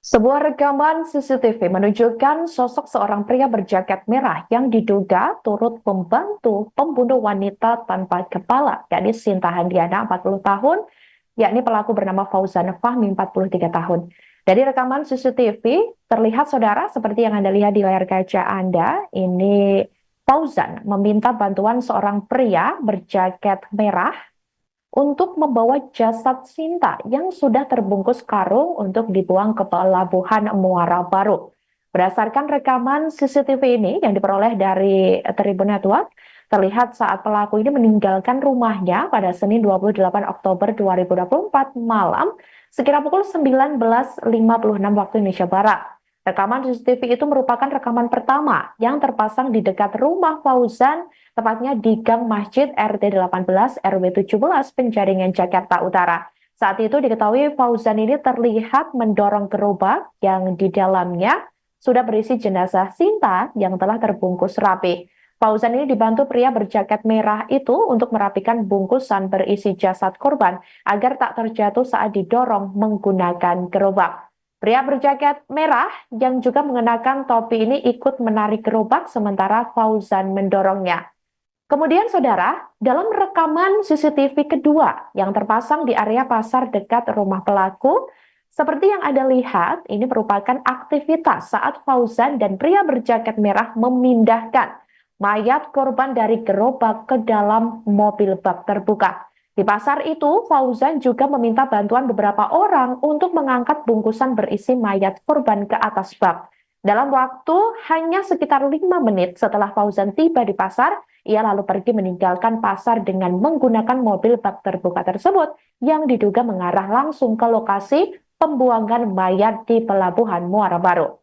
Sebuah rekaman CCTV menunjukkan sosok seorang pria berjaket merah yang diduga turut membantu pembunuh wanita tanpa kepala, yakni Sinta Handiana, 40 tahun, yakni pelaku bernama Fauzan Fahmi, 43 tahun. Dari rekaman CCTV, terlihat saudara seperti yang Anda lihat di layar kaca Anda, ini Fauzan meminta bantuan seorang pria berjaket merah untuk membawa jasad Sinta yang sudah terbungkus karung untuk dibuang ke pelabuhan Muara Baru. Berdasarkan rekaman CCTV ini yang diperoleh dari Tribun Network, terlihat saat pelaku ini meninggalkan rumahnya pada Senin 28 Oktober 2024 malam sekitar pukul 19.56 waktu Indonesia Barat. Rekaman CCTV itu merupakan rekaman pertama yang terpasang di dekat rumah Fauzan, tepatnya di Gang Masjid RT 18 RW 17 Penjaringan Jakarta Utara. Saat itu diketahui Fauzan ini terlihat mendorong gerobak yang di dalamnya sudah berisi jenazah Sinta yang telah terbungkus rapi. Fauzan ini dibantu pria berjaket merah itu untuk merapikan bungkusan berisi jasad korban agar tak terjatuh saat didorong menggunakan gerobak. Pria berjaket merah yang juga mengenakan topi ini ikut menarik gerobak sementara Fauzan mendorongnya. Kemudian saudara, dalam rekaman CCTV kedua yang terpasang di area pasar dekat rumah pelaku, seperti yang Anda lihat, ini merupakan aktivitas saat Fauzan dan pria berjaket merah memindahkan mayat korban dari gerobak ke dalam mobil bak terbuka. Di pasar itu, Fauzan juga meminta bantuan beberapa orang untuk mengangkat bungkusan berisi mayat korban ke atas bak. Dalam waktu hanya sekitar 5 menit setelah Fauzan tiba di pasar, ia lalu pergi meninggalkan pasar dengan menggunakan mobil bak terbuka tersebut yang diduga mengarah langsung ke lokasi pembuangan mayat di Pelabuhan Muara Baru.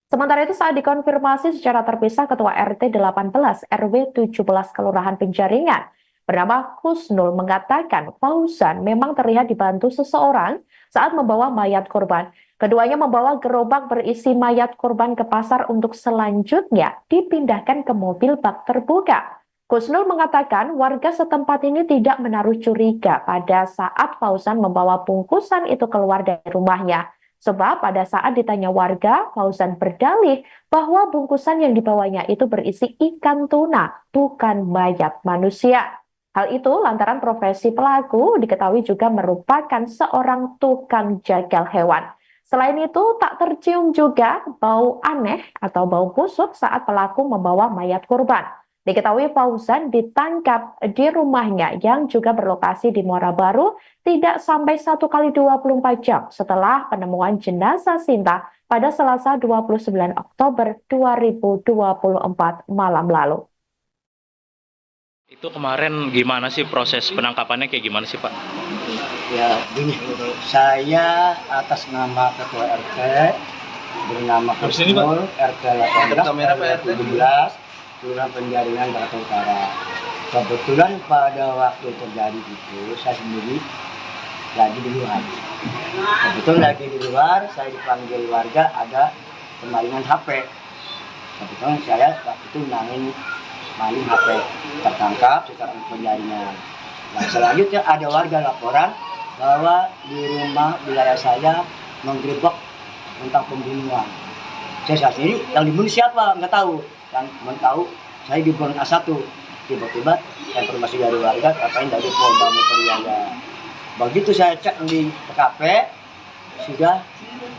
Sementara itu saat dikonfirmasi secara terpisah Ketua RT 18 RW 17 Kelurahan Penjaringan bernama Husnul mengatakan Fauzan memang terlihat dibantu seseorang saat membawa mayat korban. Keduanya membawa gerobak berisi mayat korban ke pasar untuk selanjutnya dipindahkan ke mobil bak terbuka. Husnul mengatakan warga setempat ini tidak menaruh curiga pada saat Fauzan membawa bungkusan itu keluar dari rumahnya. Sebab pada saat ditanya warga, Fauzan berdalih bahwa bungkusan yang dibawanya itu berisi ikan tuna, bukan mayat manusia. Hal itu lantaran profesi pelaku diketahui juga merupakan seorang tukang jagal hewan. Selain itu, tak tercium juga bau aneh atau bau busuk saat pelaku membawa mayat korban. Diketahui Fauzan ditangkap di rumahnya yang juga berlokasi di Muara Baru tidak sampai 1 kali 24 jam setelah penemuan jenazah Sinta pada Selasa 29 Oktober 2024 malam lalu. Itu kemarin gimana sih proses penangkapannya, kayak gimana sih Pak? Ya gini, saya atas nama Ketua RT bernama Husnul RT 18 RT 17 Kelurahan Penjaringan Jakarta Utara. Kebetulan pada waktu terjadi itu saya sendiri lagi di luar. Kebetulan lagi di luar, saya dipanggil warga ada pemalingan HP. Kebetulan saya waktu itu maling HP, tertangkap secara penjaringan. Nah, selanjutnya ada warga laporan bahwa di rumah wilayah saya menggerebek tentang pembunuhan. Saya sendiri yang dibunuh siapa nggak tahu, dan tahu saya di Bulan A1. Tiba-tiba informasi dari warga katanya dari Polda Metro Jaya. Begitu saya cek di TKP,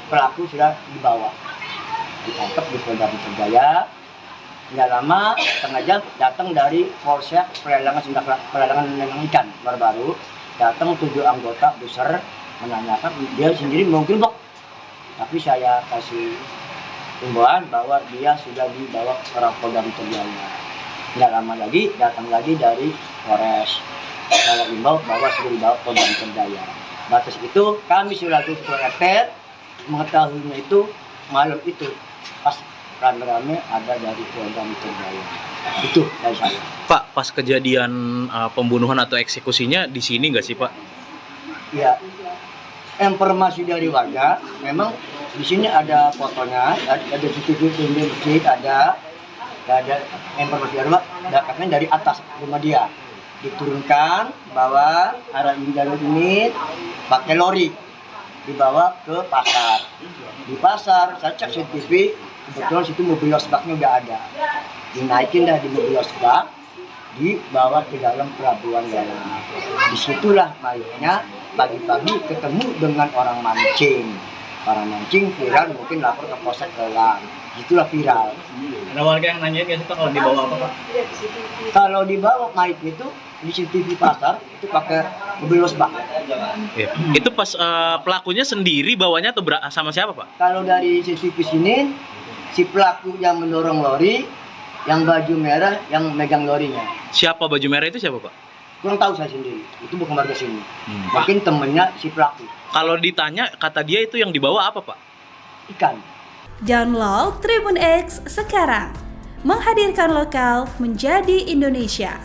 pelaku sudah dibawa, ditangkap di Polda Metro Jaya. Tidak lama, setengah jam datang dari Polsek Pelelangan Ikan Muara Baru, datang 7 anggota besar menanyakan dia sendiri mau gerbek, tapi saya kasih himbauan bahwa dia sudah dibawa ke Polda Metro Jaya. Tidak lama lagi datang lagi dari Polres, saya himbau bahwa sudah dibawa ke Polda Metro Jaya. Batas itu kami selaku Ketua RT mengetahuinya itu malam itu pas rame-rame ada dari Polda Metro Jaya. Itu dari saya. Pak, pas kejadian pembunuhan atau eksekusinya di sini nggak sih Pak? Ya, informasi dari warga memang di sini ada fotonya, ada CCTV, ada informasi dari katanya dari atas rumah dia diturunkan bahwa arah ini jalur ini pakai lori dibawa ke pasar. Di pasar saya cek CCTV, kebetulan situ mobil losbaknya udah ada. Dinaikin dah di mobil losbak, dibawa ke dalam pelabuhan Galang. Disitulah mayatnya pagi-pagi ketemu dengan orang mancing. Orang mancing viral, mungkin lapor ke Polsek Galang. Itulah viral. Ada warga yang nanyain nggak sih Pak kalau dibawa apa Pak? Kalau dibawa mayat itu di CCTV pasar itu pakai mobil losbak. Iya. Itu pas pelakunya sendiri bawanya atau sama siapa Pak? Kalau dari CCTV sini, si pelaku yang mendorong lori, yang baju merah, yang megang lorinya. Siapa baju merah itu siapa Pak? Kurang tahu saya sendiri, itu bukan warga sini. Mungkin temennya si pelaku. Kalau ditanya kata dia itu yang dibawa apa Pak? Ikan. Download Tribun X sekarang. Menghadirkan lokal menjadi Indonesia.